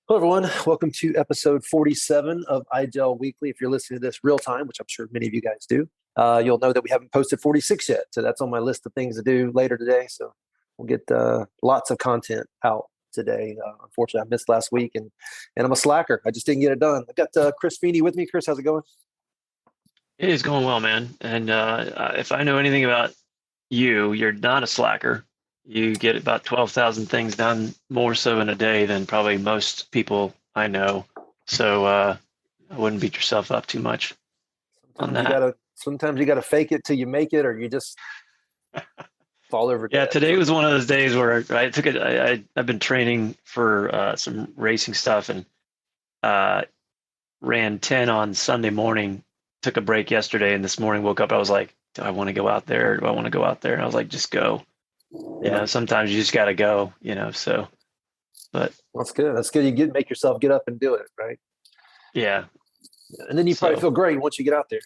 Hello, everyone. Welcome to episode 47 of IGEL Weekly. If you're listening to this real time, which I'm sure many of you guys do, you'll know that we haven't posted 46 yet. So that's on my list of things to do later today. So we'll get lots of content out today. Unfortunately, I missed last week and I'm a slacker. I just didn't get it done. I got Chris Feeney with me. Chris, how's it going? It is going well, man. And if I know anything about you, you're not a slacker. You get about 12,000 things done more so in a day than probably most people I know. So I wouldn't beat yourself up too much on Sometimes you that. gotta sometimes you gotta fake it till you make it, or you just fall over Yeah, dead. today was one of those days where I took it. I've been training for some racing stuff and uh, ran 10 on Sunday morning. Took a break yesterday, and this morning woke up. I was like, do I want to go out there? Do I want to go out there? And I was like, just go. Yeah, Sometimes you just got to go. So, but that's good. That's good. Make yourself get up and do it, right? yeah, And then you probably so feel great once you get out there.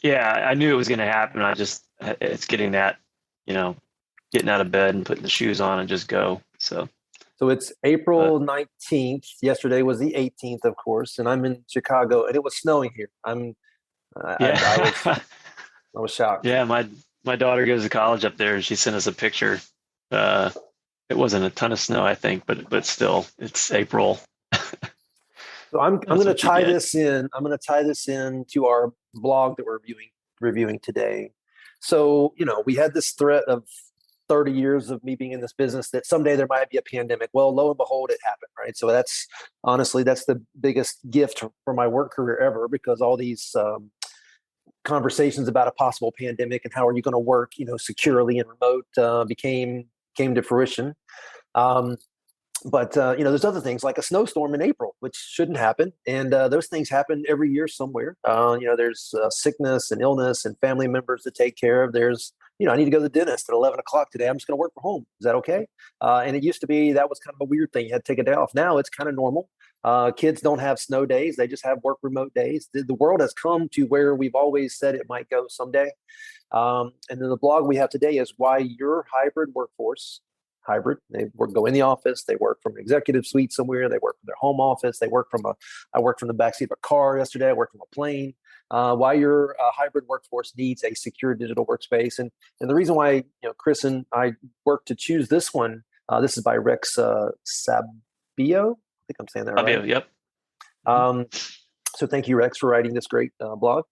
yeah, I knew it was going to happen. It's getting that, you know, getting out of bed and putting the shoes on and just go. So, So it's but April 19th. Yesterday was the 18th, of course, and I'm in Chicago, and it was snowing here. I was yeah, I was shocked. yeah, my daughter goes to college up there and she sent us a picture. Uh, it wasn't a ton of snow, I think, but still, it's April. So I'm That's going to what you tie get. this in. I'm going to tie this in to our blog that we're reviewing today. So we had this threat of 30 years of me being in this business that someday there might be a pandemic. Well, lo and behold, it happened, right? So that's honestly that's the biggest gift for my work career ever, because all these conversations about a possible pandemic and how are you going to work, securely and remote, came to fruition. Um, but there's other things like a snowstorm in April, which shouldn't happen, and those things happen every year somewhere. There's sickness and illness and family members to take care of. I need to go to the dentist at 11 o'clock today. I'm just going to work from home. Is that okay? And it used to be that was kind of a weird thing. You had to take a day off. Now it's kind of normal. Kids don't have snow days; they just have work remote days. The world has come to where we've always said it might go someday. And then the blog we have today is why your hybrid workforce hybrid. They go in the office. They work from an executive suite somewhere. They work from their home office. I worked from the backseat of a car yesterday. I worked from a plane. Why your hybrid workforce needs a secure digital workspace. And the reason why, Chris and I worked to choose this one, this is by Rex Sabio. I think I'm saying that right. Fabio, yep. Mhm. Um, so thank you, Rex, for writing this great blog.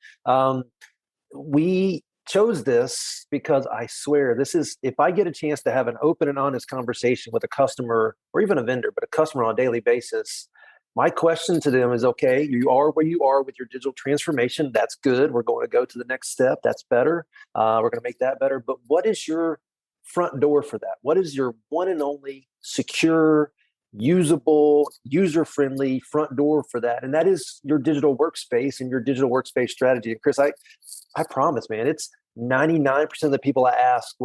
We chose this because I swear this is, if I get a chance to have an open and honest conversation with a customer or even a vendor, but a customer on a daily basis, my question to them is, okay, you are where you are with your digital transformation. That's good. We're going to go to the next step. That's better. We're going to make that better. But what is your front door for that? What is your one and only secure, usable, user-friendly front door for that? And that is your digital workspace and your digital workspace strategy. And Chris, I promise, man, it's 99% of the people I ask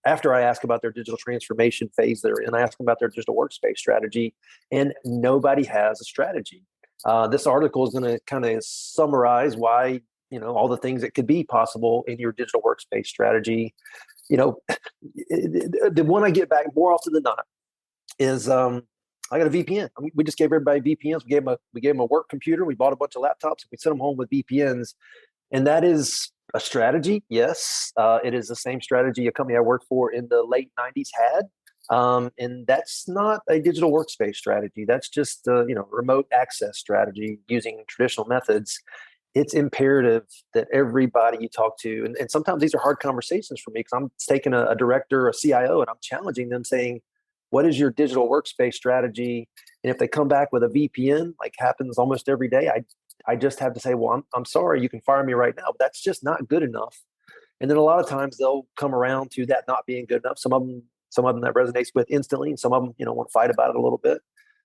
after I ask about their digital transformation phase they're in, I ask them about their digital workspace strategy, and nobody has a strategy. This article is going to kind of summarize why, all the things that could be possible in your digital workspace strategy. The one I get back more often than not is I got a VPN. We just gave everybody VPNs. We gave them a work computer. We bought a bunch of laptops. We sent them home with VPNs. And that is a strategy. Yes, it is the same strategy a company I worked for in the late 90s had. And that's not a digital workspace strategy. That's just remote access strategy using traditional methods. It's imperative that everybody you talk to, and sometimes these are hard conversations for me because I'm taking a director, a CIO, and I'm challenging them saying, what is your digital workspace strategy? And if they come back with a VPN, like happens almost every day, I just have to say, well, I'm sorry, you can fire me right now, but that's just not good enough. And then a lot of times they'll come around to that not being good enough. Some of them that resonates with instantly, and some of them, want to fight about it a little bit.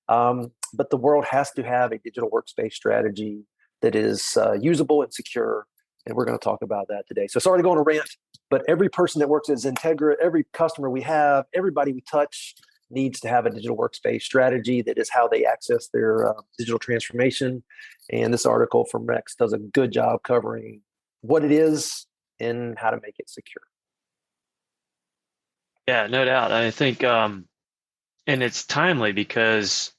But the world has to have a digital workspace strategy that is usable and secure. And we're going to talk about that today. So sorry to go on a rant, but every person that works at XenTegra, every customer we have, everybody we touch needs to have a digital workspace strategy that is how they access their digital transformation. And this article from Rex does a good job covering what it is and how to make it secure. Yeah, no doubt. I think, and it's timely because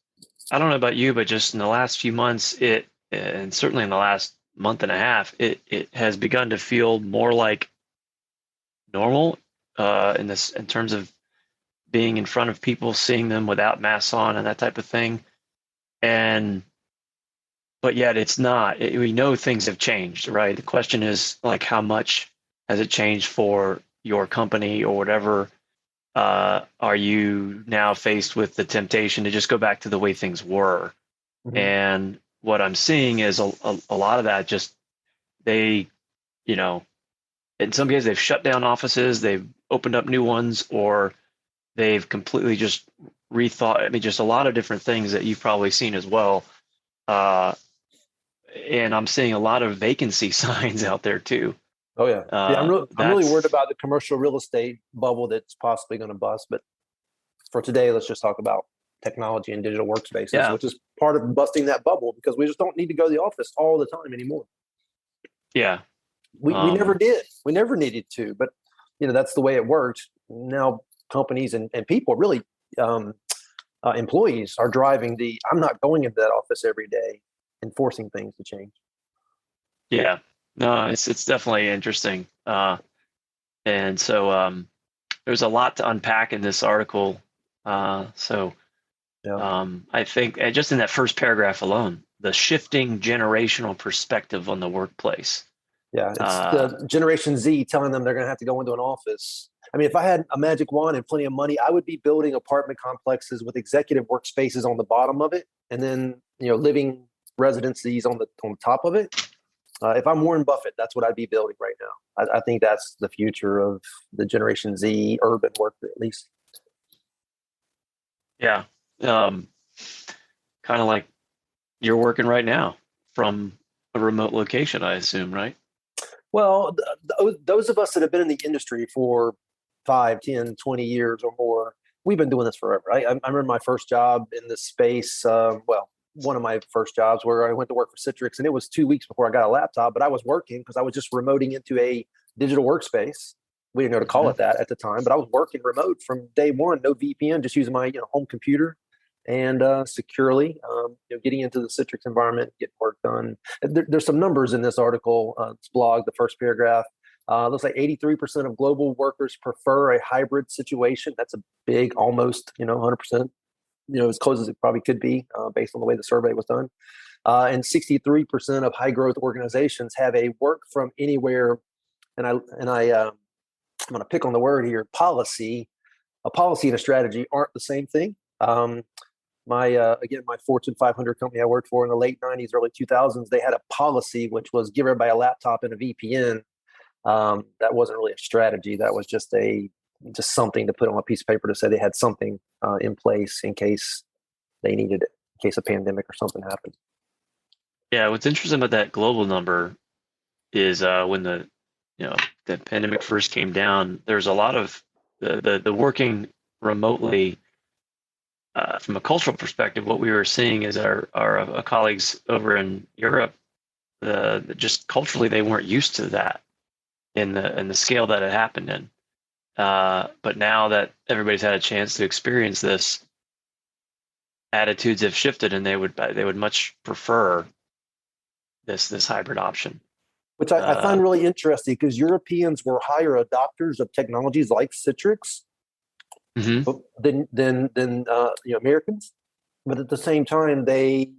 I don't know about you, but just in the last few months, and certainly in the last month and a half, it has begun to feel more like normal in terms of being in front of people, seeing them without masks on and that type of thing. And but yet it's not. We know things have changed, right? The question is like how much has it changed for your company or whatever? Are you now faced with the temptation to just go back to the way things were? Mhm. And what I'm seeing is a lot of that just they, you know, in some cases they've shut down offices, they've opened up new ones, or they've completely just rethought. I mean, just a lot of different things that you've probably seen as well. Uh, and I'm seeing a lot of vacancy signs out there too. Oh yeah, yeah. I'm really worried That's about the commercial real estate bubble that's possibly going to bust. But for today, let's just talk about technology and digital workspaces, yeah, which is part of busting that bubble because we just don't need to go to the office all the time anymore. yeah, We never did. We never needed to, but that's the way it works. Now companies and people really um, employees are driving the I'm not going into that office every day and forcing things to change. yeah. No, it's definitely interesting. And so there's a lot to unpack in this article. So Yeah. I think just in that first paragraph alone, the shifting generational perspective on the workplace. Yeah, it's Uh, the Generation Z telling them they're going to have to go into an office. I mean, if I had a magic wand and plenty of money, I would be building apartment complexes with executive workspaces on the bottom of it, and then living residencies on the top of it. If I'm Warren Buffett, that's what I'd be building right now. I think that's the future of the Generation Z urban work, at least. yeah, um, kind of like you're working right now from a remote location, I assume, right? Well, those of us that have been in the industry for 5, 10, 20 years or more, we've been doing this forever. I remember my first job in this space. Well, one of my first jobs where I went to work for Citrix, and it was 2 weeks before I got a laptop, but I was working because I was just remoting into a digital workspace. We didn't know to call Hmm. it that at the time, but I was working remote from day one, no VPN, just using my home computer and securely, getting into the Citrix environment, getting work done. There's some numbers in this article, this blog, the first paragraph. Looks like 83% of global workers prefer a hybrid situation. That's a big, almost 100%. As close as it probably could be based on the way the survey was done. And 63% of high growth organizations have a work from anywhere. I'm going to pick on the word here. Policy, a policy and a strategy aren't the same thing. My Fortune 500 company I worked for in the late 90s, early 2000s, they had a policy which was give everybody a laptop and a VPN. That wasn't really a strategy. That was just something to put on a piece of paper to say they had something in place in case they needed it, in case a pandemic or something happened. Yeah, what's interesting about that global number is when the pandemic first came down, there's a lot of the working remotely. From a cultural perspective, what we were seeing is our colleagues over in Europe, just culturally they weren't used to that in the scale that it happened in. But now that everybody's had a chance to experience this, attitudes have shifted, and they would much prefer this hybrid option. Which I Uh, find really interesting because Europeans were higher adopters of technologies like Citrix mhm. than Americans, but at the same time they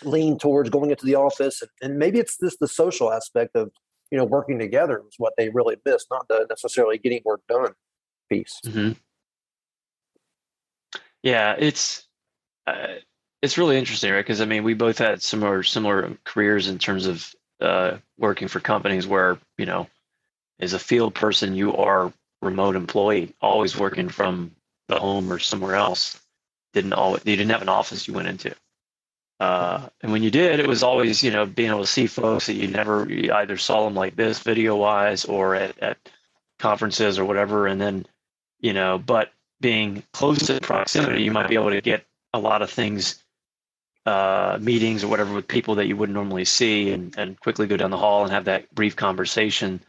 lean towards going into the office, and maybe it's the social aspect of working together is what they really miss, not the necessarily getting work done piece. Mhm. Yeah, it's really interesting, right? Because I mean, we both had similar careers in terms of working for companies where as a field person, you are remote employee, always working from the home or somewhere else. You didn't have an office you went into. And when you did, it was always, being able to see folks that you either saw them like this video wise or at conferences or whatever. And then, but being close to proximity, you might be able to get a lot of things, meetings or whatever with people that you wouldn't normally see and quickly go down the hall and have that brief conversation.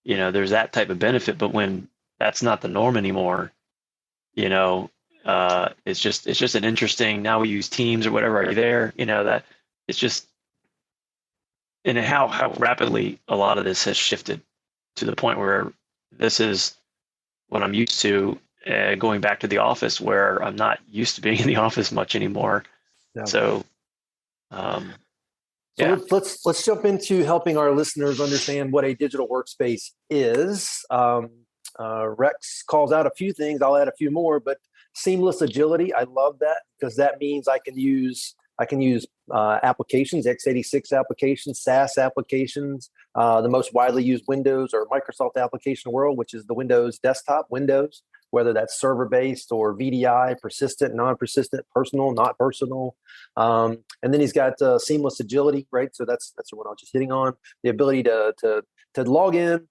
There's that type of benefit. But when that's not the norm anymore, you know, it's just an interesting, now we use Teams or whatever, are you there? That it's just, and how rapidly a lot of this has shifted to the point where this is what I'm used to, going back to the office, where I'm not used to being in the office much anymore. Yeah. So, So yeah. let's jump into helping our listeners understand what a digital workspace is. Rex calls out a few things. I'll add a few more, but seamless agility. I love that because that means I can use applications, x86 applications, SaaS applications, the most widely used Windows or Microsoft application world, which is the Windows desktop, Windows, whether that's server-based or VDI, persistent, non-persistent, personal, not personal. And then he's got seamless agility, right? So that's the one I was just hitting on. The ability to log in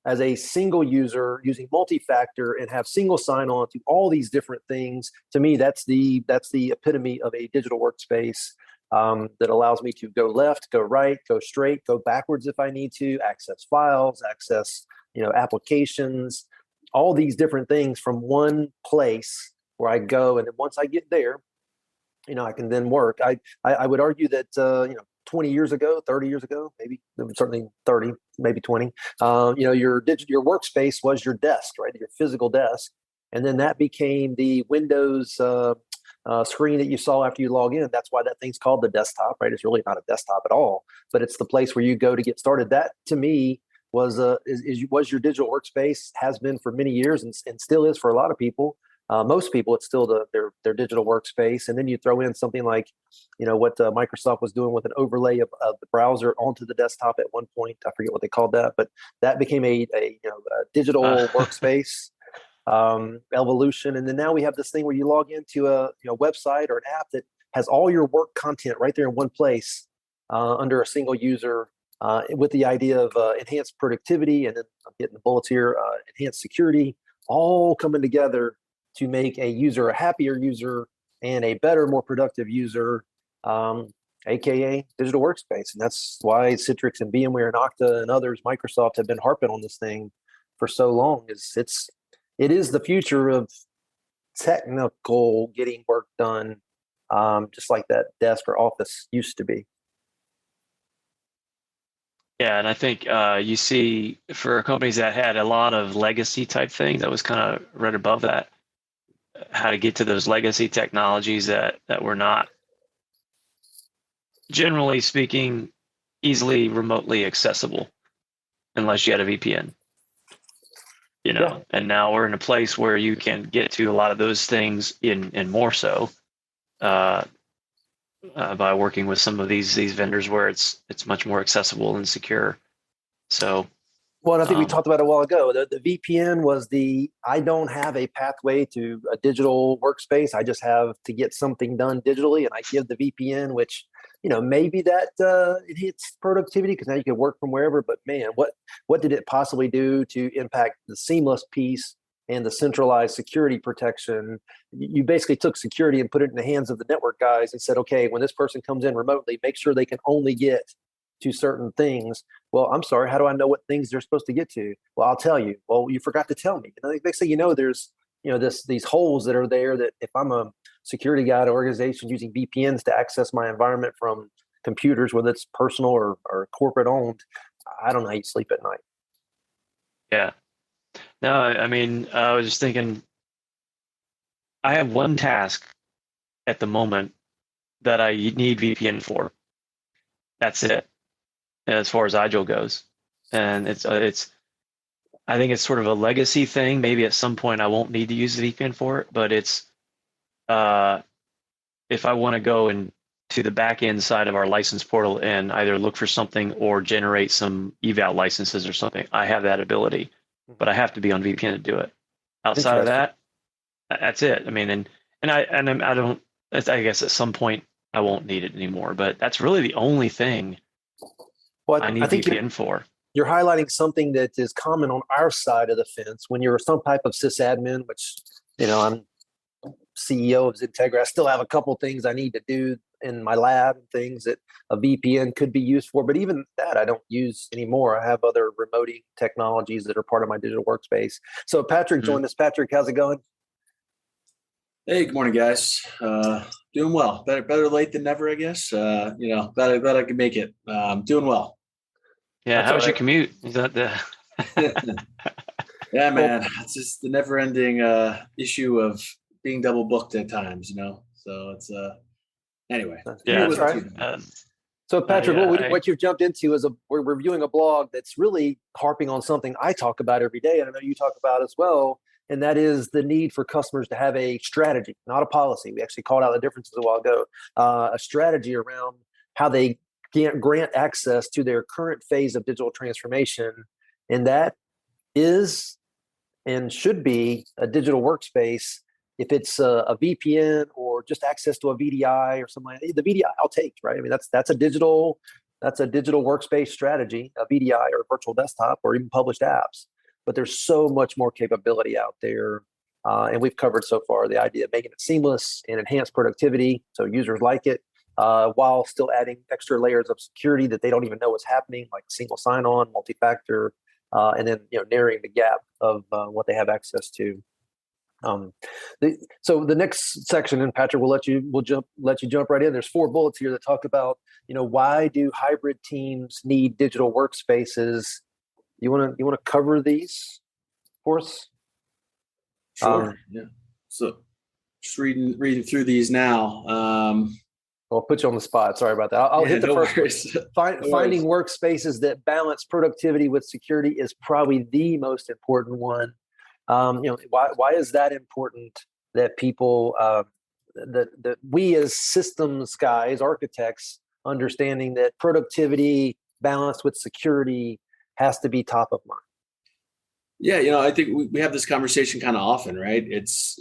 as a single user using multi-factor and have single sign-on to all these different things. To me, that's the epitome of a digital workspace that allows me to go left, go right, go straight, go backwards if I need to, access files, access applications, all these different things from one place where I go. And then once I get there, I can then work. I would argue that 20 years ago, 30 years ago, maybe certainly 30, maybe 20, your workspace was your desk, right? Your physical desk. And then that became the Windows screen that you saw after you log in. That's why that thing's called the desktop, right? It's really not a desktop at all, but it's the place where you go to get started. That to me was your digital workspace, has been for many years and still is for a lot of people. Most people, it's still their digital workspace. And then you throw in something like, what Microsoft was doing with an overlay of the browser onto the desktop at one point. I forget what they called that, but that became a digital workspace evolution. And then now we have this thing where you log into a website or an app that has all your work content right there in one place under a single user, with the idea of enhanced productivity, and then I'm getting the bullets here, enhanced security, all coming together to make a user a happier user and a better, more productive user, aka digital workspace. And that's why Citrix and VMware and Okta and others, Microsoft, have been harping on this thing for so long. It is the future of technical getting work done, just like that desk or office used to be. Yeah, and I think you see for companies that had a lot of legacy type things, that was kind of right above that, how to get to those legacy technologies that were not, generally speaking, easily remotely accessible unless you had a VPN. Yeah. And now we're in a place where you can get to a lot of those things and more so by working with some of these vendors where it's much more accessible and secure. So, well, I think we talked about it a while ago. The VPN was I don't have a pathway to a digital workspace. I just have to get something done digitally, and I give the VPN, which maybe that enhanced productivity because now you can work from wherever. But man, what did it possibly do to impact the seamless piece and the centralized security protection? You basically took security and put it in the hands of the network guys and said, okay, when this person comes in remotely, make sure they can only get to certain things. Well, I'm sorry, how do I know what things they're supposed to get to? Well, I'll tell you. Well, you forgot to tell me. Next thing you know, there's these holes that are there that if I'm a security guy at an organization using VPNs to access my environment from computers, whether it's personal or corporate owned, I don't know how you sleep at night. Yeah. No, I mean, I was just thinking, I have one task at the moment that I need VPN for. That's it, as far as IGEL goes. And it's I think it's sort of a legacy thing. Maybe at some point I won't need to use the VPN for it, but it's if I want to go to the back end side of our license portal and either look for something or generate some eval licenses or something, I have that ability, but I have to be on VPN to do it. Outside of that, that's it. I mean, I don't. I guess at some point I won't need it anymore. But that's really the only thing I need VPN for. You're highlighting something that is common on our side of the fence. When you're some type of sysadmin, which I'm CEO of XenTegra, I still have a couple things I need to do in my lab and things that a VPN could be used for. But even that I don't use anymore. I have other remoting technologies that are part of my digital workspace. So Patrick joined us. Patrick, how's it going? Hey, good morning, guys. Doing well. Better late than never, I guess. Glad I could make it. Doing well. Yeah, That's how all was your right. commute? Is that the Yeah, Well, man. It's just the never-ending issue of being double booked at times, So it's anyway. Commute yeah? that's all wasn't right. too bad. So Patrick, I what you've jumped into is we're reviewing a blog that's really harping on something I talk about every day, and I know you talk about as well, and that is the need for customers to have a strategy, not a policy. We actually called out the differences a while ago. A strategy around how they can grant access to their current phase of digital transformation, and that is and should be a digital workspace. If it's a VPN or just access to a VDI or something like that, the VDI I'll take, right? I mean, that's a digital workspace strategy, a VDI or a virtual desktop or even published apps. But there's so much more capability out there. And we've covered so far the idea of making it seamless and enhance productivity so users like it, while still adding extra layers of security that they don't even know what's happening, like single sign-on, multi-factor, and then narrowing the gap of what they have access to. Um, so the next section, and Patrick, let you jump right in. There's 4 bullets here that talk about why do hybrid teams need digital workspaces. You want to cover these for us? Sure. Yeah. So just reading through these now. I'll put you on the spot. Sorry about that. I'll Yeah, hit the no first one. worries. No Finding worries. workspaces that balance productivity with security is probably the most important one. Why is that important that people that we as systems guys, architects, understanding that productivity balanced with security has to be top of mind? Yeah, I think we have this conversation kind of often, right? It's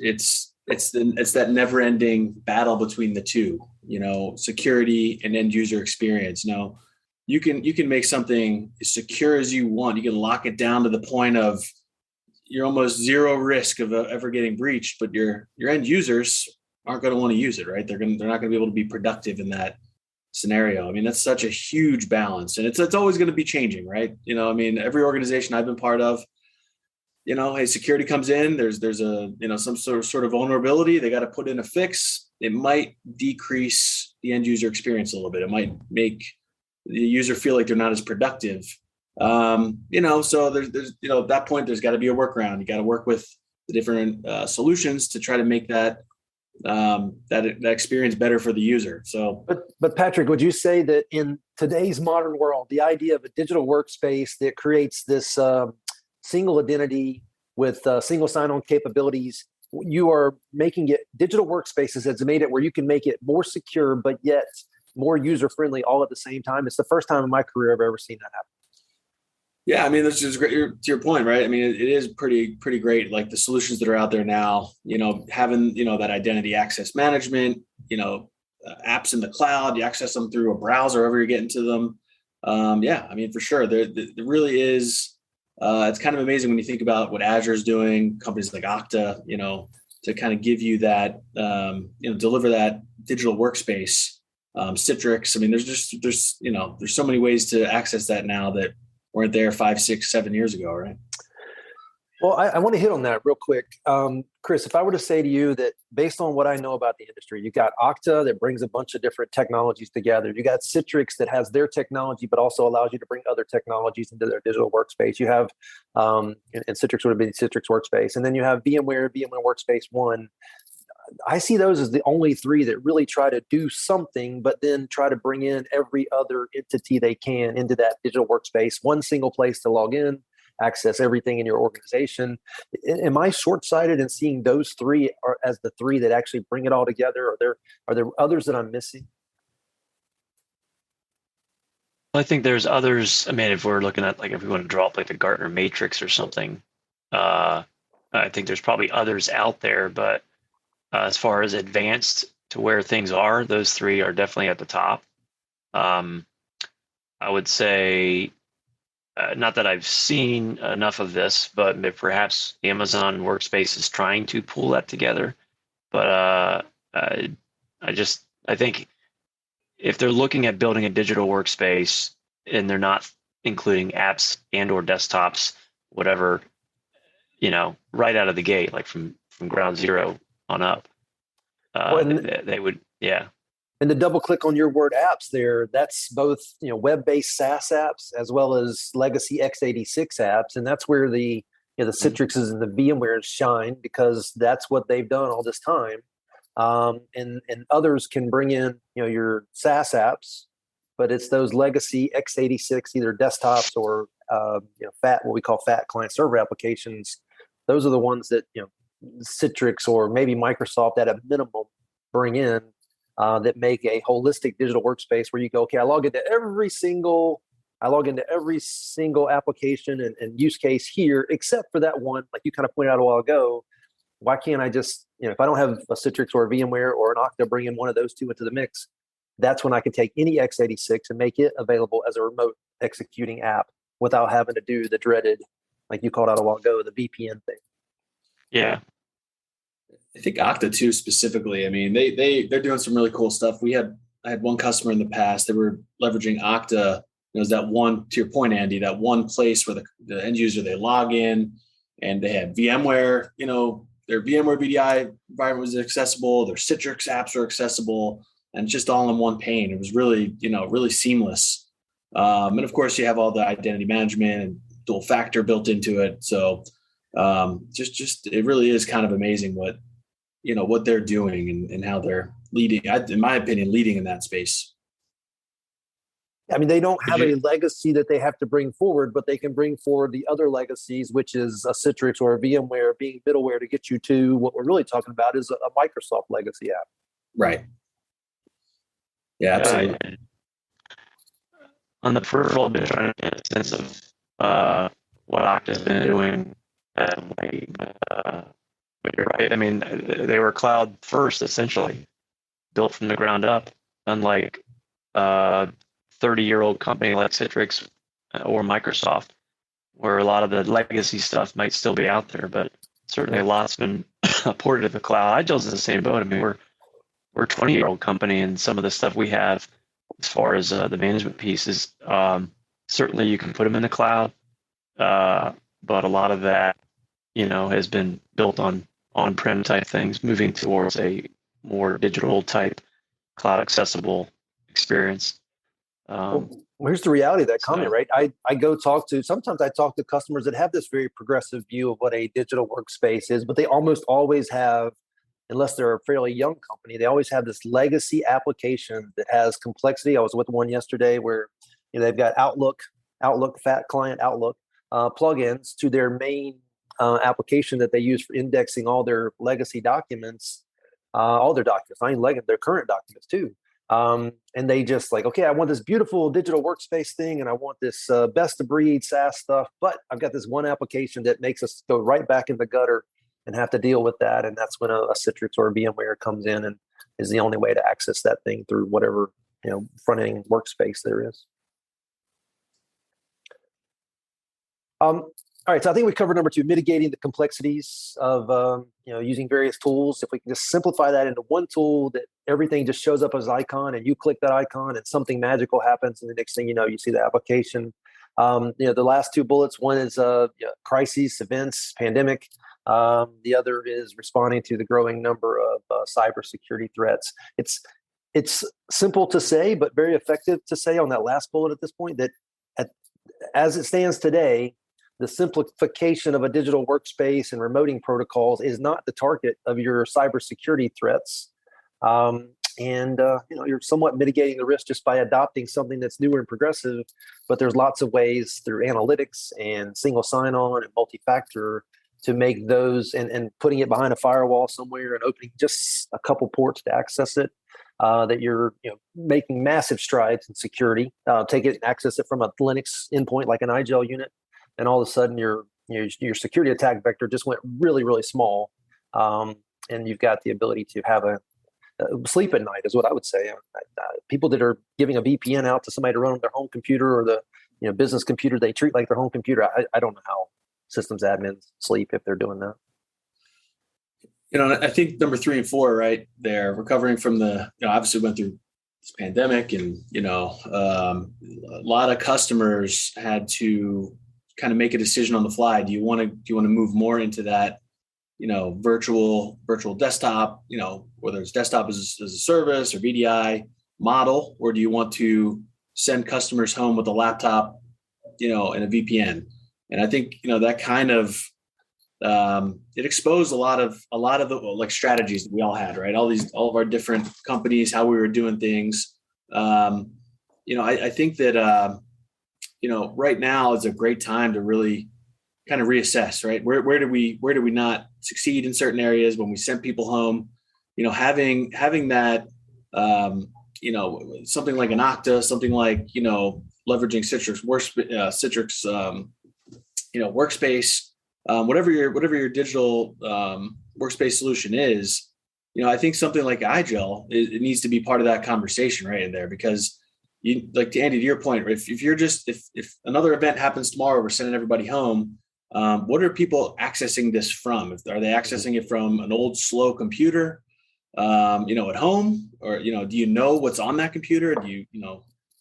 that never-ending battle between the two, security and end user experience. You can make something as secure as you want. You can lock it down to the point of you're almost zero risk of ever getting breached, but your end users aren't going to want to use it, right? They're not going to be able to be productive in that scenario. I mean, that's such a huge balance, and it's always going to be changing, right? I mean, every organization I've been part of, hey, security comes in, there's a some sort of vulnerability, they got to put in a fix. It might decrease the end user experience a little bit. It might make the user feel like they're not as productive. So there's at that point there's got to be a workaround. You got to work with the different solutions to try to make that experience better for the user. So, but Patrick, would you say that in today's modern world, the idea of a digital workspace that creates this single identity with single sign-on capabilities, you are making it digital workspaces has made it where you can make it more secure, but yet more user-friendly all at the same time? It's the first time in my career I've ever seen that happen. yeah, I mean, that's just great. To your point, right? I mean, it is pretty great. Like the solutions that are out there now, having that identity access management, apps in the cloud, you access them through a browser, however you're getting to them. Yeah, I mean, for sure, there really is. It's kind of amazing when you think about what Azure is doing. Companies like Okta, to kind of give you that, deliver that digital workspace. Citrix. I mean, there's so many ways to access that now that weren't there 5, 6, 7 years ago, right? Well, I want to hit on that real quick. Chris, if I were to say to you that based on what I know about the industry, you got Okta that brings a bunch of different technologies together. You got Citrix that has their technology, but also allows you to bring other technologies into their digital workspace. You have, and Citrix would have been Citrix Workspace. And then you have VMware Workspace ONE. I see those as the only 3 that really try to do something, but then try to bring in every other entity they can into that digital workspace. One single place to log in, access everything in your organization. Am I short-sighted in seeing those 3 as the 3 that actually bring it all together? Are there others that I'm missing? I think there's others. I mean, if we're looking at if we want to draw up like the Gartner matrix or something, I think there's probably others out there, but as far as advanced to where things are, those 3 are definitely at the top. I would say, not that I've seen enough of this, but perhaps Amazon Workspace is trying to pull that together. But I think if they're looking at building a digital workspace and they're not including apps and or desktops, whatever, right out of the gate, like from ground zero on up, they would, yeah. And to double click on your word apps there, that's both, web-based SaaS apps as well as legacy x86 apps. And that's where the Citrixes and the VMwares shine, because that's what they've done all this time. And others can bring in, your SaaS apps, but it's those legacy x86, either desktops or, what we call fat client server applications. Those are the ones that, Citrix or maybe Microsoft at a minimum bring in, that make a holistic digital workspace where you go, okay, I log into every single application and use case here, except for that one, like you kind of pointed out a while ago. Why can't I just, if I don't have a Citrix or a VMware or an Okta, bring in one of those two into the mix? That's when I can take any x86 and make it available as a remote executing app without having to do the dreaded, like you called out a while ago, the VPN thing. Yeah. I think Okta too, specifically. I mean, they're doing some really cool stuff. I had one customer in the past that were leveraging Okta. It was that one, to your point, Andy, that one place where the end user, they log in and they had VMware, their VMware VDI environment was accessible. Their Citrix apps were accessible, and just all in one pane. It was really, really seamless. And of course you have all the identity management and dual factor built into it. So just it really is kind of amazing what they're doing and how they're leading, in my opinion, leading in that space. I mean, they don't have a legacy that they have to bring forward, but they can bring forward the other legacies, which is a Citrix or a VMware being middleware to get you to what we're really talking about is a Microsoft legacy app. Right. Yeah, absolutely. On the peripheral, I've been trying to get a sense of what Okta's been doing. But you're right. I mean, they were cloud first, essentially, built from the ground up, unlike 30-year-old company like Citrix or Microsoft, where a lot of the legacy stuff might still be out there, but certainly a lot's been ported to the cloud. IGEL's in the same boat. I mean, we're a 20-year-old company, and some of the stuff we have as far as the management pieces, certainly you can put them in the cloud, but a lot of that, has been built on-prem type things, moving towards a more digital type cloud accessible experience. Well, here's the reality of that comment, right? Sometimes I talk to customers that have this very progressive view of what a digital workspace is, but they almost always have, unless they're a fairly young company, they always have this legacy application that has complexity. I was with one yesterday where they've got Outlook, Fat Client Outlook plugins to their main application that they use for indexing all their legacy documents, not even their current documents too. And they just like, okay, I want this beautiful digital workspace thing, and I want this best of breed SaaS stuff, but I've got this one application that makes us go right back in the gutter and have to deal with that. And that's when a Citrix or a VMware comes in and is the only way to access that thing through whatever front end workspace there is. All right, so I think we covered number 2, mitigating the complexities of using various tools. If we can just simplify that into one tool that everything just shows up as an icon, and you click that icon and something magical happens, and the next thing you know, you see the application. The last 2 bullets, one is crises, events, pandemic. The other is responding to the growing number of cybersecurity threats. It's simple to say, but very effective to say on that last bullet at this point that as it stands today, the simplification of a digital workspace and remoting protocols is not the target of your cybersecurity threats. You're somewhat mitigating the risk just by adopting something that's newer and progressive, but there's lots of ways through analytics and single sign-on and multi-factor to make those and putting it behind a firewall somewhere and opening just a couple ports to access it, that you're making massive strides in security. Take it and access it from a Linux endpoint like an IGEL unit, and all of a sudden your security attack vector just went really, really small, and you've got the ability to have a sleep at night is what I would say. People that are giving a VPN out to somebody to run on their home computer or the business computer they treat like their home computer, I don't know how systems admins sleep if they're doing that. I think number 3 and 4, right, they're recovering from the, obviously went through this pandemic, and, a lot of customers had to kind of make a decision on the fly. Do you want to move more into that virtual desktop, whether it's desktop as a service or VDI model, or do you want to send customers home with a laptop, and a VPN? And I think, that kind of, it exposed a lot of the like strategies that we all had, right? All of our different companies, how we were doing things. I think that, right now is a great time to really kind of reassess, right? Where do we not succeed in certain areas when we send people home? Having that, something like an Okta, something like, leveraging Citrix Workspace, whatever your digital workspace solution is, I think something like IGEL, it needs to be part of that conversation right in there, because like to Andy, to your point, if another event happens tomorrow, we're sending everybody home. What are people accessing this from? Are they accessing it from an old slow computer, at home, or do you know what's on that computer?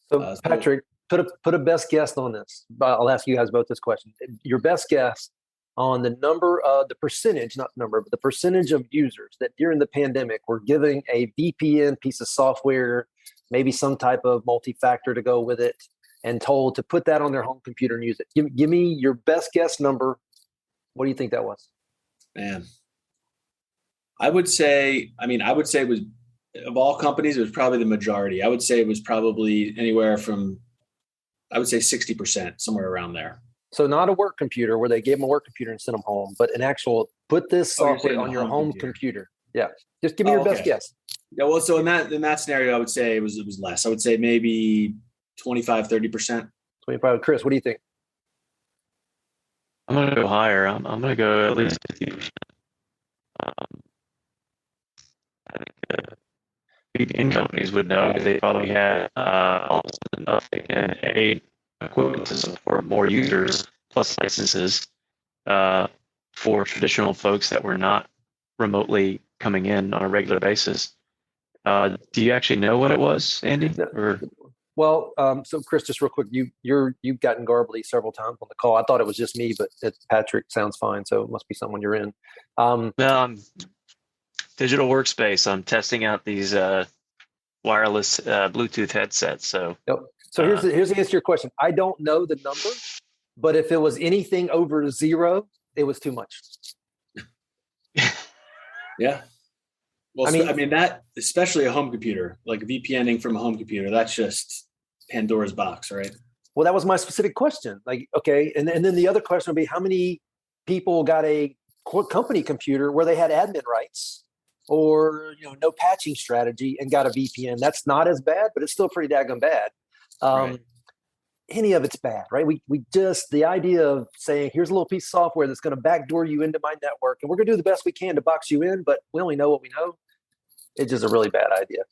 So Patrick, put a best guess on this. I'll ask you guys both this question. Your best guess on the percentage, not number, but the percentage of users that during the pandemic were giving a VPN piece of software, maybe some type of multi-factor to go with it, and told to put that on their home computer and use it. Give me your best guess number. What do you think that was? Man, I would say it was, of all companies, it was probably the majority. I would say it was probably anywhere from, I would say 60%, somewhere around there. So not a work computer where they gave them a work computer and sent them home, but an actual put this software on your home computer. Yeah. Just give me your best guess. Yeah. Well, so in that scenario, I would say it was less. I would say maybe 25, 30%. 25. Chris, what do you think? I'm going to go higher. I'm going to go at least 50%. I think VPN companies would know, because they probably had all of a sudden a equipment to support more users plus licenses for traditional folks that were not remotely coming in on a regular basis. Do you actually know what it was, Andy? Well, so Chris, just real quick, you've gotten garbly several times on the call. I thought it was just me, but Patrick sounds fine, so it must be someone you're in. Digital Workspace. I'm testing out these wireless Bluetooth headsets. So, so here's the answer to your question. I don't know the number, but if it was anything over 0, it was too much. Yeah. Well, that, especially a home computer, like VPNing from a home computer, that's just Pandora's box, right? Well, that was my specific question. Like, okay. And then the other question would be, how many people got a company computer where they had admin rights or, no patching strategy and got a VPN? That's not as bad, but it's still pretty daggone bad. Right. Any of it's bad, right? We just, the idea of saying, here's a little piece of software that's going to backdoor you into my network, and we're going to do the best we can to box you in, but we only know what we know. It's just a really bad idea.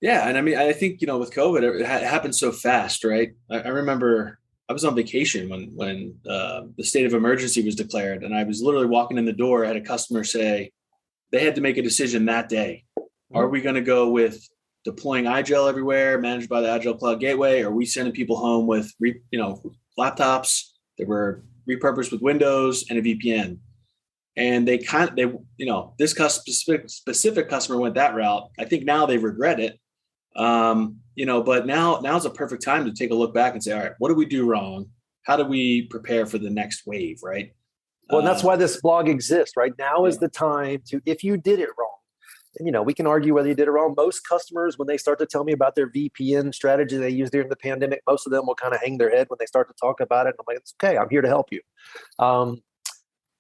Yeah. And I think, with COVID, it happened so fast, right? I remember I was on vacation when the state of emergency was declared, and I was literally walking in the door. I had a customer say they had to make a decision that day. Mm-hmm. Are we going to go with deploying IGEL everywhere, managed by the IGEL Cloud Gateway? Or are we sending people home with, laptops that were repurposed with Windows and a VPN? And this specific customer went that route. I think now they regret it. But now's a perfect time to take a look back and say, all right, what did we do wrong? How do we prepare for the next wave? Right. Well, and that's why this blog exists. Right now is the time to, if you did it wrong, and we can argue whether you did it wrong. Most customers, when they start to tell me about their VPN strategy they used during the pandemic, most of them will kind of hang their head when they start to talk about it. I'm like, it's okay. I'm here to help you.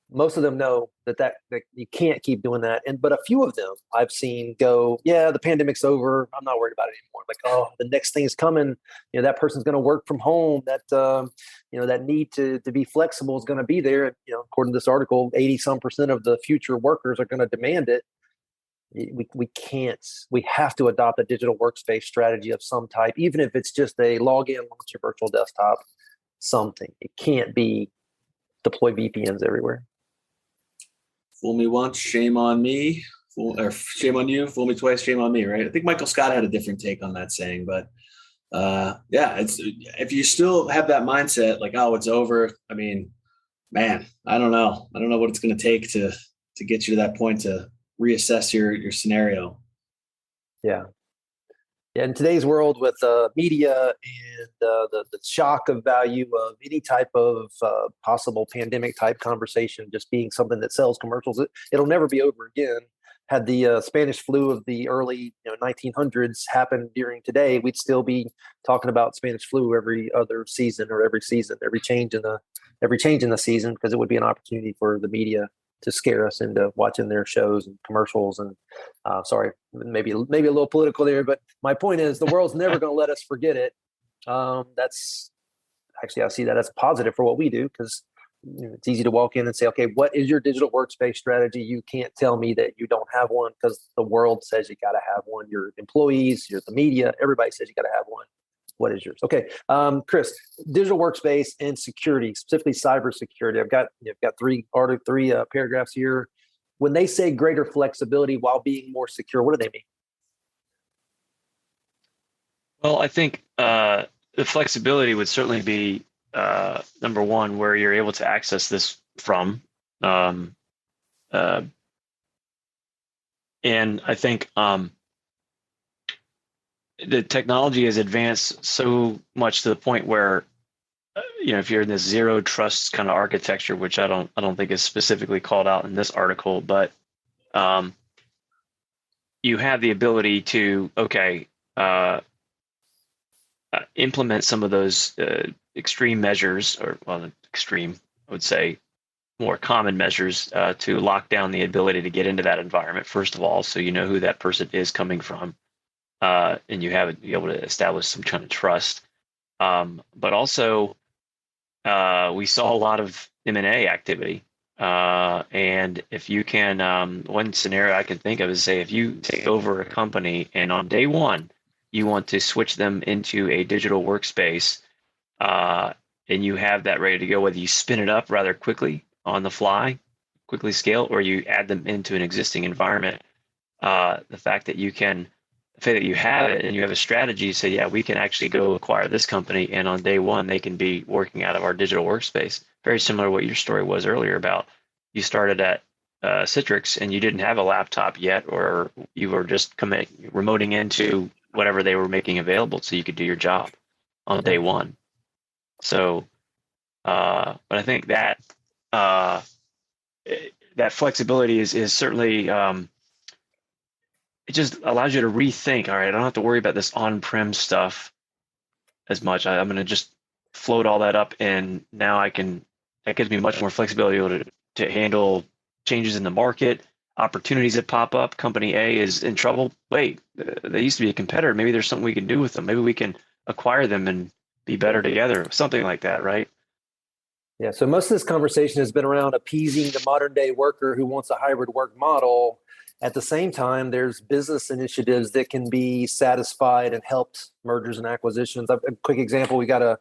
Most of them know that you can't keep doing that. But a few of them I've seen go, yeah, the pandemic's over. I'm not worried about it anymore. Like, oh, the next thing is coming. That person's going to work from home. That, that need to be flexible is going to be there. According to this article, 80% of the future workers are going to demand it. We have to adopt a digital workspace strategy of some type, even if it's just a login, launch your virtual desktop, something. It can't be deploy VPNs everywhere. Fool me once, shame on me, or shame on you. Fool me twice, shame on me. Right? I think Michael Scott had a different take on that saying, but it's if you still have that mindset, like, oh, it's over. I mean, Man, I don't know. I don't know what it's going to take to get you to that point to reassess your scenario. Yeah. Yeah, in today's world with media and the shock of value of any type of possible pandemic type conversation just being something that sells commercials, it'll never be over again. Had the Spanish flu of the early 1900s happened during today, we'd still be talking about Spanish flu every other season or every season, every change in the season, because it would be an opportunity for the media to scare us into watching their shows and commercials. And sorry, maybe a little political there, but my point is the world's never going to let us forget it. That's actually, I see that as a positive for what we do, because it's easy to walk in and say, okay, what is your digital workspace strategy? You can't tell me that you don't have one, because the world says you got to have one. Your employees, the media, everybody says you got to have one. What is yours? Okay, Chris, digital workspace and security, specifically cybersecurity. I've got three paragraphs here. When they say greater flexibility while being more secure, what do they mean? Well, I think the flexibility would certainly be number one, where you're able to access this from. And I think the technology has advanced so much to the point where, if you're in this zero trust kind of architecture, which I don't think is specifically called out in this article, but you have the ability to, implement some of those extreme measures, or extreme, I would say, more common measures to lock down the ability to get into that environment, first of all, so you know who that person is coming from, and you have be able to establish some kind of trust. But also, we saw a lot of M&A activity. And if you can, one scenario I can think of is, say, if you take over a company and on day one, you want to switch them into a digital workspace, and you have that ready to go, whether you spin it up rather quickly on the fly, quickly scale, or you add them into an existing environment. The fact that you have it and you have a strategy, say, yeah, we can actually go acquire this company, and on day one, they can be working out of our digital workspace. Very similar to what your story was earlier about you started at Citrix and you didn't have a laptop yet, or you were just remoting into whatever they were making available so you could do your job on day one. So, but I think that that flexibility is certainly, it just allows you to rethink. All right, I don't have to worry about this on-prem stuff as much. I'm going to just float all that up, and now that gives me much more flexibility to handle changes in the market, opportunities that pop up. Company A is in trouble. Wait, they used to be a competitor. Maybe there's something we can do with them. Maybe we can acquire them and be better together. Something like that, right? Yeah. So most of this conversation has been around appeasing the modern day worker who wants a hybrid work model. At the same time, there's business initiatives that can be satisfied and helped mergers and acquisitions. A quick example: we got a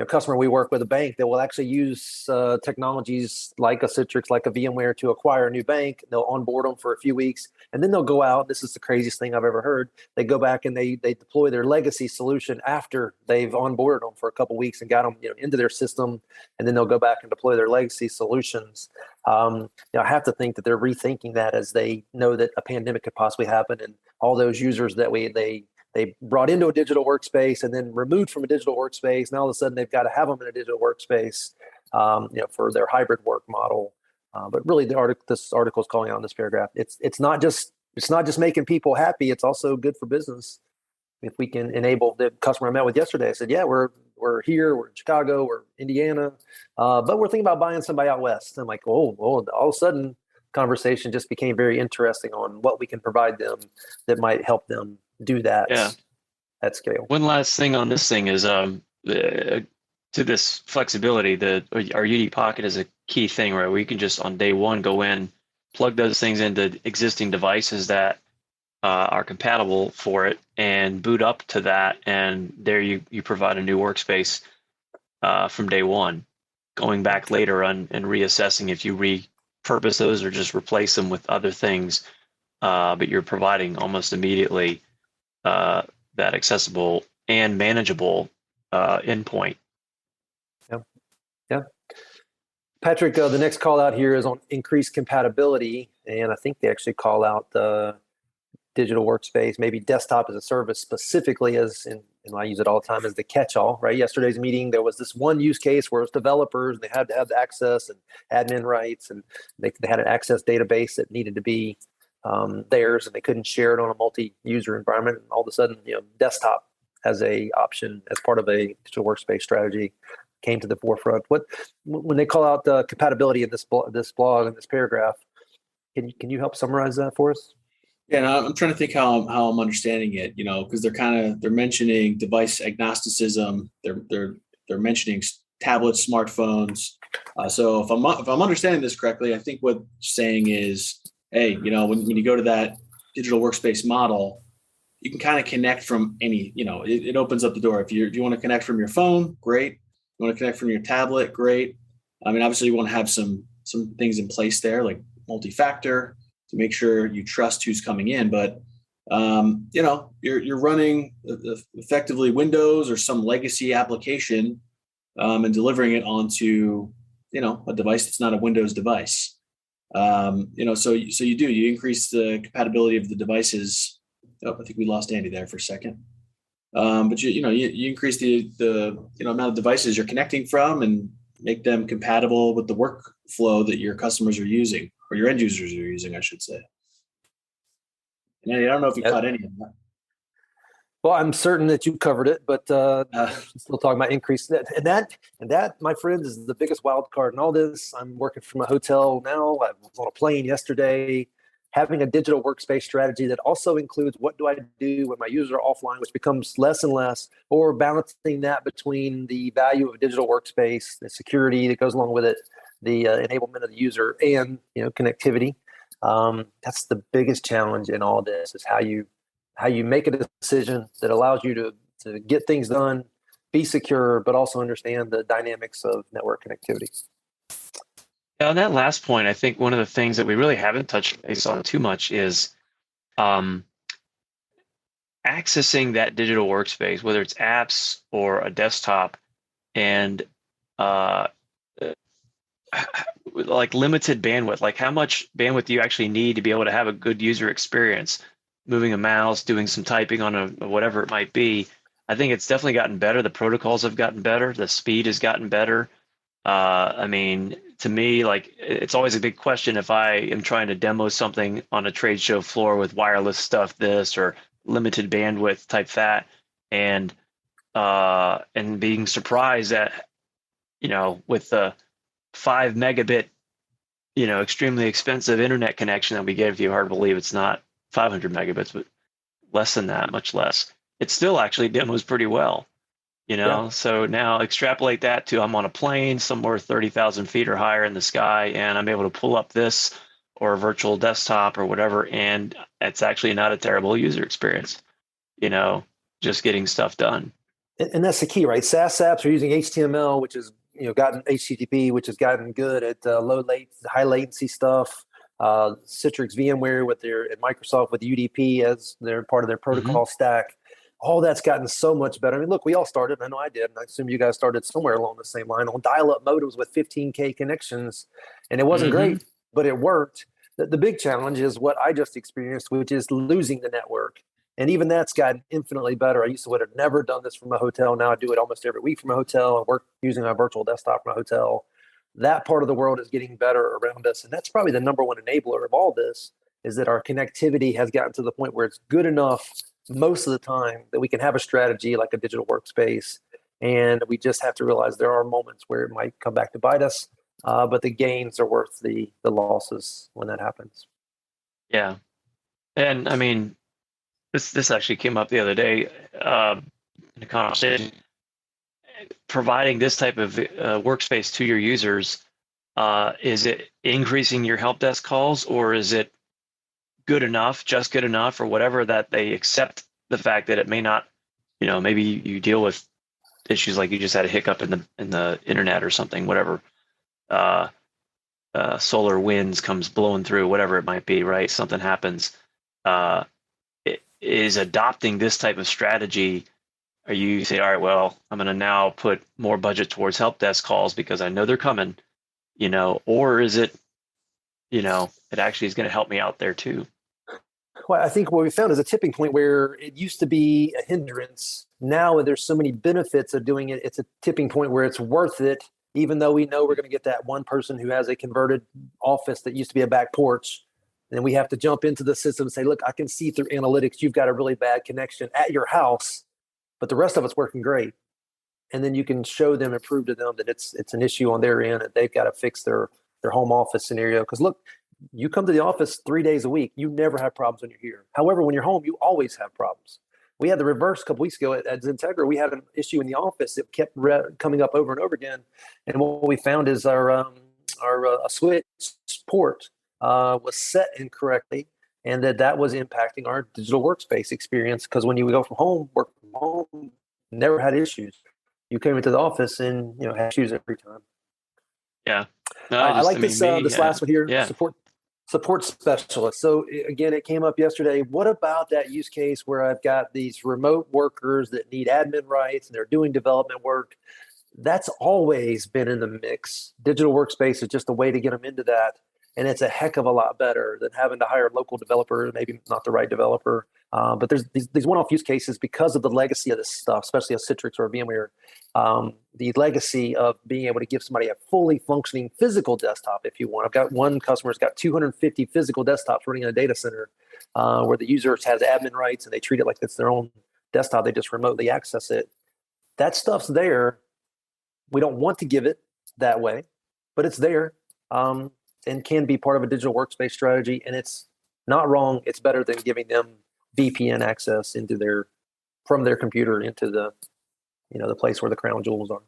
customer we work with, a bank that will actually use technologies like a Citrix, like a VMware, to acquire a new bank. They'll onboard them for a few weeks, and then they'll go out. This is the craziest thing I've ever heard. They go back and they deploy their legacy solution after they've onboarded them for a couple of weeks and got them into their system, and then they'll go back and deploy their legacy solutions. I have to think that they're rethinking that as they know that a pandemic could possibly happen, and all those users that they brought into a digital workspace and then removed from a digital workspace. Now all of a sudden they've got to have them in a digital workspace, for their hybrid work model. But really, this article is calling out in this paragraph. It's not just making people happy. It's also good for business. If we can enable the customer I met with yesterday, I said, yeah, we're here, we're in Chicago, we're Indiana, but we're thinking about buying somebody out west. I'm like, oh, all of a sudden, conversation just became very interesting on what we can provide them that might help them do that at scale. One last thing on this thing is to this flexibility, our UD Pocket is a key thing, right? We can just on day one go in, plug those things into existing devices that are compatible for it, and boot up to that, and there you provide a new workspace from day one. Going back later on and reassessing if you repurpose those or just replace them with other things, but you're providing almost immediately that accessible and manageable endpoint. Yeah. Patrick, the next call out here is on increased compatibility, and I think they actually call out the digital workspace, maybe desktop as a service specifically as, and I use it all the time as the catch-all, right? Yesterday's meeting, there was this one use case where it was developers, and they had to have the access and admin rights, and they had an access database that needed to be theirs, and they couldn't share it on a multi-user environment. And all of a sudden, desktop as a option as part of a digital workspace strategy came to the forefront. When they call out the compatibility in this blog and this paragraph, can you help summarize that for us? Yeah, and I'm trying to think how I'm understanding it, because they're mentioning device agnosticism. They're mentioning tablets, smartphones. So if I'm understanding this correctly, I think what it's saying is, hey, when you go to that digital workspace model, you can kind of connect from any, it opens up the door. If you want to connect from your phone, great. You want to connect from your tablet, great. I mean, obviously you want to have some things in place there, like multi-factor, to make sure you trust who's coming in. But, you're running effectively Windows or some legacy application and delivering it onto, a device that's not a Windows device. So you increase the compatibility of the devices. Oh, I think we lost Andy there for a second. But you increase the amount of devices you're connecting from and make them compatible with the workflow that your customers are using, or your end users are using, I should say. And Andy, I don't know if you caught any of that. Well, I'm certain that you covered it, but still talking about increase. And that, my friends, is the biggest wild card in all this. I'm working from a hotel now. I was on a plane yesterday. Having a digital workspace strategy that also includes what do I do when my users are offline, which becomes less and less, or balancing that between the value of a digital workspace, the security that goes along with it, the enablement of the user, and connectivity. That's the biggest challenge in all this, is how you make a decision that allows you to get things done, be secure, but also understand the dynamics of network connectivity. Yeah, on that last point, I think one of the things that we really haven't touched base on too much is accessing that digital workspace, whether it's apps or a desktop, and like limited bandwidth, like how much bandwidth do you actually need to be able to have a good user experience, moving a mouse, doing some typing on a whatever it might be. I think it's definitely gotten better. The protocols have gotten better. The speed has gotten better. To me, like, it's always a big question if I am trying to demo something on a trade show floor with wireless stuff, this or limited bandwidth type that, and being surprised that, with the 5 megabit, extremely expensive internet connection that we gave you, hard to believe it's not 500 megabits, but less than that, much less. It still actually demos pretty well. Yeah. So now extrapolate that to I'm on a plane somewhere 30,000 feet or higher in the sky, and I'm able to pull up this or a virtual desktop or whatever, and it's actually not a terrible user experience, just getting stuff done. And that's the key, right? SaaS apps are using HTML, which has gotten HTTP, which has gotten good at high latency stuff. Citrix VMware and Microsoft with UDP as their part of their protocol stack. All that's gotten so much better. I mean, look, we all started, I know I did, and I assume you guys started somewhere along the same line, on dial-up modems with 15K connections, and it wasn't great, but it worked. The big challenge is what I just experienced, which is losing the network. And even that's gotten infinitely better. I would have never done this from a hotel. Now I do it almost every week from a hotel. I work using a virtual desktop from a hotel. That part of the world is getting better around us. And that's probably the number one enabler of all this, is that our connectivity has gotten to the point where it's good enough most of the time that we can have a strategy like a digital workspace. And we just have to realize there are moments where it might come back to bite us, but the gains are worth the losses when that happens. Yeah. And I mean, this actually came up the other day in a conversation. Providing this type of workspace to your users, is it increasing your help desk calls, or is it good enough, just good enough, or whatever, that they accept the fact that it may not, maybe you deal with issues like you just had a hiccup in the internet or something, whatever, solar winds comes blowing through, whatever it might be, right? Something happens. It is adopting this type of strategy. Or you say, all right, well, I'm going to now put more budget towards help desk calls because I know they're coming. or is it, it actually is going to help me out there too? Well, I think what we found is a tipping point where it used to be a hindrance. Now there's so many benefits of doing it. It's a tipping point where it's worth it, even though we know we're going to get that one person who has a converted office that used to be a back porch. And we have to jump into the system and say, look, I can see through analytics, you've got a really bad connection at your house, but the rest of it's working great. And then you can show them and prove to them that it's an issue on their end and they've got to fix their home office scenario. Because look, you come to the office 3 days a week, you never have problems when you're here. However, when you're home, you always have problems. We had the reverse a couple weeks ago at XenTegra. We had an issue in the office that kept coming up over and over again. And what we found is our switch port was set incorrectly, and that was impacting our digital workspace experience. Because when you would go from home, work from home, never had issues. You came into the office and had issues every time. Yeah, no, I like this last one here. Yeah. Support specialist. So again, it came up yesterday. What about that use case where I've got these remote workers that need admin rights and they're doing development work? That's always been in the mix. Digital workspace is just a way to get them into that. And it's a heck of a lot better than having to hire a local developer, maybe not the right developer. But there's these one-off use cases because of the legacy of this stuff, especially a Citrix or a VMware. The legacy of being able to give somebody a fully functioning physical desktop, if you want. I've got one customer who's got 250 physical desktops running in a data center where the user has admin rights and they treat it like it's their own desktop. They just remotely access it. That stuff's there. We don't want to give it that way, but it's there. And can be part of a digital workspace strategy. And it's not wrong. It's better than giving them VPN access from their computer into the place where the crown jewels are.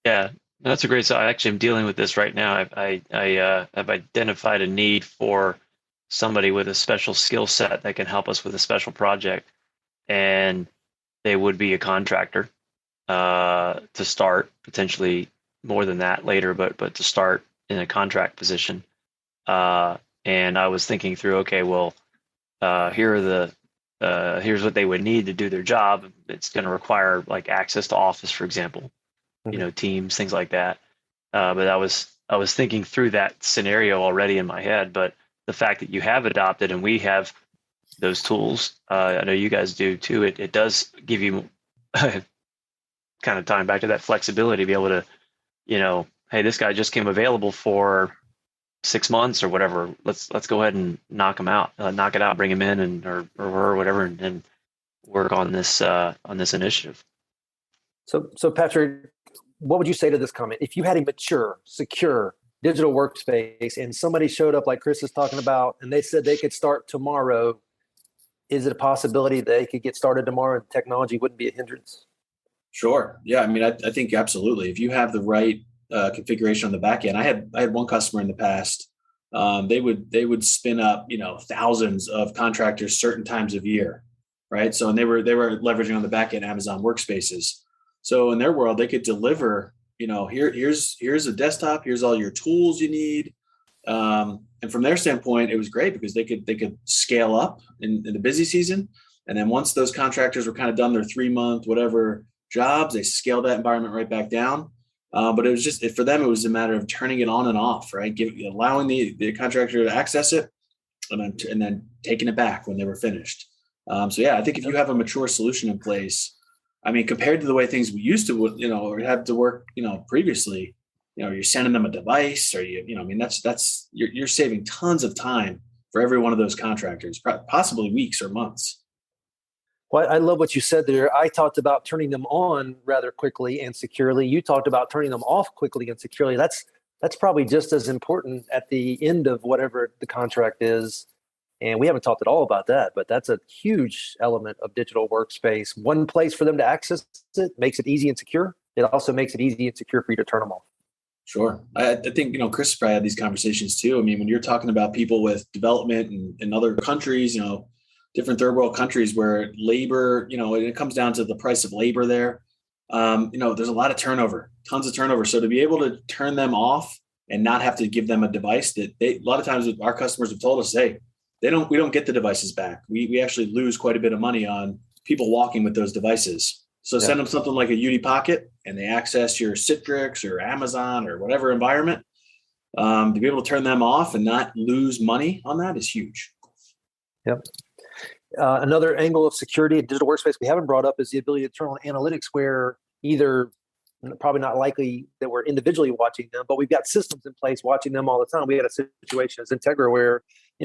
Yeah, that's a great. So I actually am dealing with this right now. I have identified a need for somebody with a special skill set that can help us with a special project, and they would be a contractor to start, potentially more than that later, but to start in a contract position. And I was thinking through, okay, well, here's what they would need to do their job. It's going to require like access to Office, for example, Teams, things like that. But I was thinking through that scenario already in my head. But the fact that you have adopted and we have those tools, I know you guys do too. It does give you kind of tying back to that flexibility to be able to, hey, this guy just came available for 6 months or whatever. Let's go ahead and knock it out, bring him in or her or whatever, and work on this initiative. So Patrick, what would you say to this comment? If you had a mature, secure digital workspace and somebody showed up like Chris is talking about, and they said they could start tomorrow, is it a possibility they could get started tomorrow and technology wouldn't be a hindrance? Sure. Yeah. I mean, I think absolutely. If you have the right configuration on the back end. I had one customer in the past. They would spin up, thousands of contractors certain times of year, right? So, and they were leveraging on the back end Amazon Workspaces. So in their world, they could deliver, here's a desktop, here's all your tools you need. And from their standpoint, it was great because they could scale up in the busy season. And then once those contractors were kind of done their 3-month, whatever jobs, they scaled that environment right back down. But it was just, for them, it was a matter of turning it on and off, right? Allowing the contractor to access it and then taking it back when they were finished. So yeah, I think if you have a mature solution in place, I mean, compared to the way things we used to, or had to work, previously, you're sending them a device or you're saving tons of time for every one of those contractors, possibly weeks or months. Well, I love what you said there. I talked about turning them on rather quickly and securely. You talked about turning them off quickly and securely. That's probably just as important at the end of whatever the contract is. And we haven't talked at all about that, but that's a huge element of digital workspace. One place for them to access it makes it easy and secure. It also makes it easy and secure for you to turn them off. Sure. I think, Chris probably had these conversations too. I mean, when you're talking about people with development in other countries, different third world countries where labor, it comes down to the price of labor there. There's a lot of turnover, tons of turnover. So to be able to turn them off and not have to give them a device that a lot of times our customers have told us, hey, we don't get the devices back. We actually lose quite a bit of money on people walking with those devices. So send them something like a UD Pocket and they access your Citrix or Amazon or whatever environment. to be able to turn them off and not lose money on that is huge. Yep. Another angle of security in digital workspace we haven't brought up is the ability to turn on analytics where either probably not likely that we're individually watching them, but we've got systems in place watching them all the time. We had a situation as XenTegra where,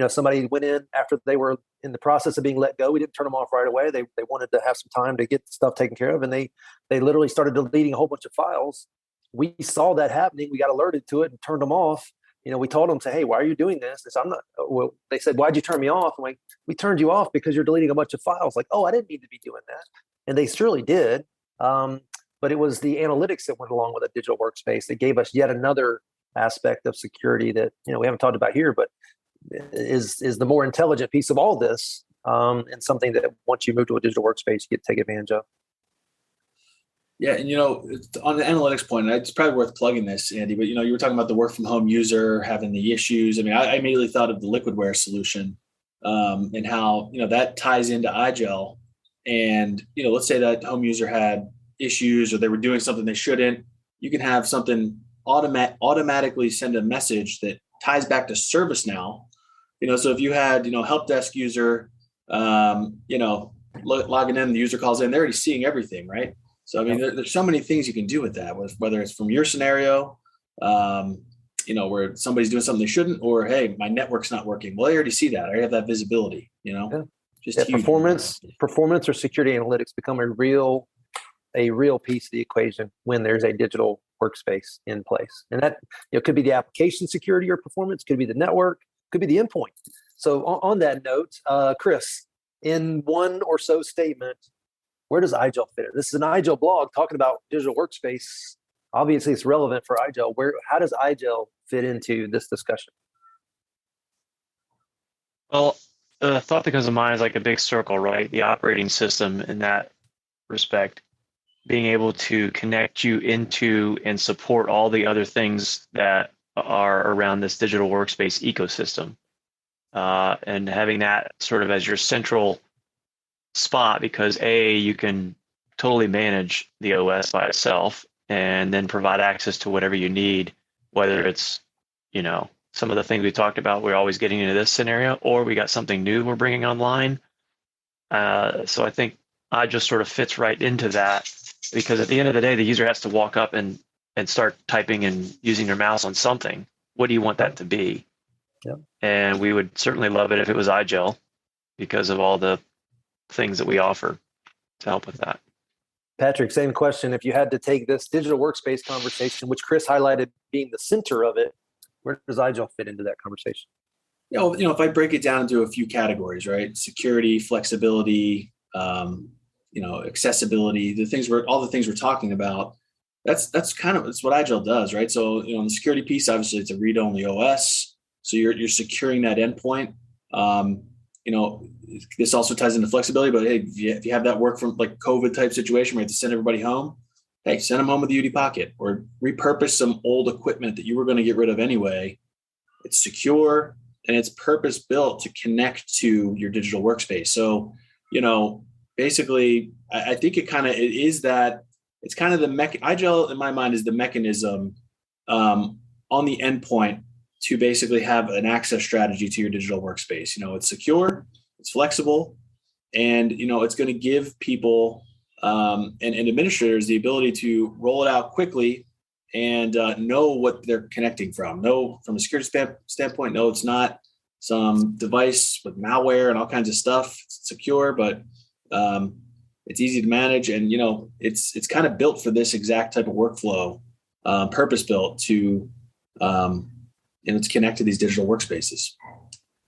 somebody went in after they were in the process of being let go. We didn't turn them off right away. They wanted to have some time to get stuff taken care of. And they literally started deleting a whole bunch of files. We saw that happening. We got alerted to it and turned them off. We told them, hey, why are you doing this? I'm not, well, they said, why'd you turn me off? I'm like, we turned you off because you're deleting a bunch of files. Like, oh, I didn't need to be doing that. And they surely did. But it was the analytics that went along with a digital workspace that gave us yet another aspect of security that, we haven't talked about here, but is the more intelligent piece of all this, and something that once you move to a digital workspace, you get to take advantage of. Yeah. And, on the analytics point, it's probably worth plugging this, Andy, but, you were talking about the work from home user having the issues. I mean, I immediately thought of the liquidware solution, and how, that ties into IGEL. And, let's say that home user had issues or they were doing something they shouldn't. You can have something automatically send a message that ties back to ServiceNow. So if you had, help desk user, logging in, the user calls in, they're already seeing everything, right? So, I mean, there's so many things you can do with that, whether it's from your scenario, where somebody's doing something they shouldn't, or, hey, my network's not working. Well, I already see that. I already have that visibility, just huge. Performance or security analytics become a real piece of the equation when there's a digital workspace in place. And that, could be the application security or performance, could be the network, could be the endpoint. So on that note, Chris, in one or so statement, where does IGEL fit in? This is an IGEL blog talking about digital workspace. Obviously, it's relevant for IGEL. How does IGEL fit into this discussion? Well, the thought that comes to mind is like a big circle, right? The operating system in that respect, being able to connect you into and support all the other things that are around this digital workspace ecosystem, and having that sort of as your central spot, because you can totally manage the OS by itself and then provide access to whatever you need, whether it's, some of the things we talked about, we're always getting into this scenario, or we got something new we're bringing online. So I think I just sort of fits right into that, because at the end of the day, the user has to walk up and start typing and using their mouse on something. What do you want that to be? Yep. And we would certainly love it if it was IGEL, because of all the things that we offer to help with that. Patrick, same question. If you had to take this digital workspace conversation, which Chris highlighted being the center of it, where does IGEL fit into that conversation? If I break it down into a few categories, right? Security, flexibility, accessibility, all the things we're talking about, that's what IGEL does, right? So, on the security piece, obviously it's a read-only OS. So you're securing that endpoint. This also ties into flexibility, but hey, if you have that work from like COVID type situation where you have to send everybody home, hey, send them home with a UD pocket or repurpose some old equipment that you were going to get rid of anyway. It's secure and it's purpose built to connect to your digital workspace. So, basically, I think it's kind of the IGEL in my mind is the mechanism on the endpoint to basically have an access strategy to your digital workspace. It's secure, it's flexible, and it's going to give people and administrators the ability to roll it out quickly and know what they're connecting from. Know from a security standpoint, no, it's not some device with malware and all kinds of stuff. It's secure, but it's easy to manage, and it's kind of built for this exact type of workflow, purpose built to to connect to these digital workspaces.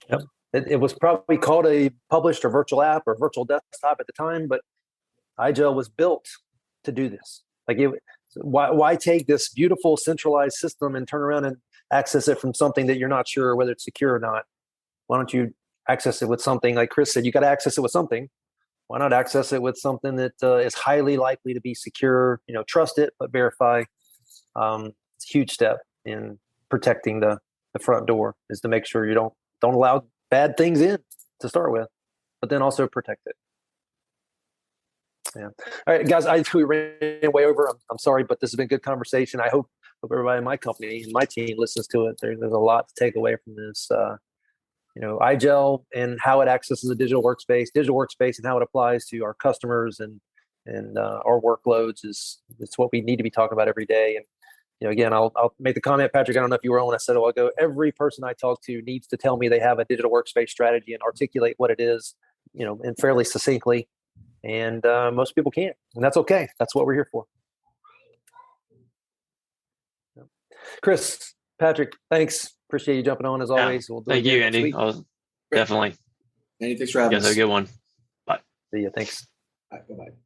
Yep. It was probably called a published or virtual app or virtual desktop at the time, but IGEL was built to do this. Why take this beautiful centralized system and turn around and access it from something that you're not sure whether it's secure or not? Why don't you access it with something like Chris said? You got to access it with something. Why not access it with something that is highly likely to be secure? Trust it, but verify. It's a huge step in protecting the front door, is to make sure you don't allow bad things in to start with, but then also protect it. Yeah. All right, guys, we ran way over. I'm sorry, but this has been good conversation. I hope Hope everybody in my company and my team listens to it. There's a lot to take away from this. IGEL and how it accesses a digital workspace and how it applies to our customers and our workloads it's what we need to be talking about every day. And again, I'll make the comment, Patrick. I don't know if you were on when I said a while ago. Every person I talk to needs to tell me they have a digital workspace strategy and articulate what it is, and fairly succinctly. And most people can't, and that's okay. That's what we're here for. Chris, Patrick, thanks. Appreciate you jumping on as always. We'll do Thank it you, again next Andy. week. Definitely. Andy, thanks for having You guys have us. a good one. Bye. See you. Thanks. Bye. Bye-bye.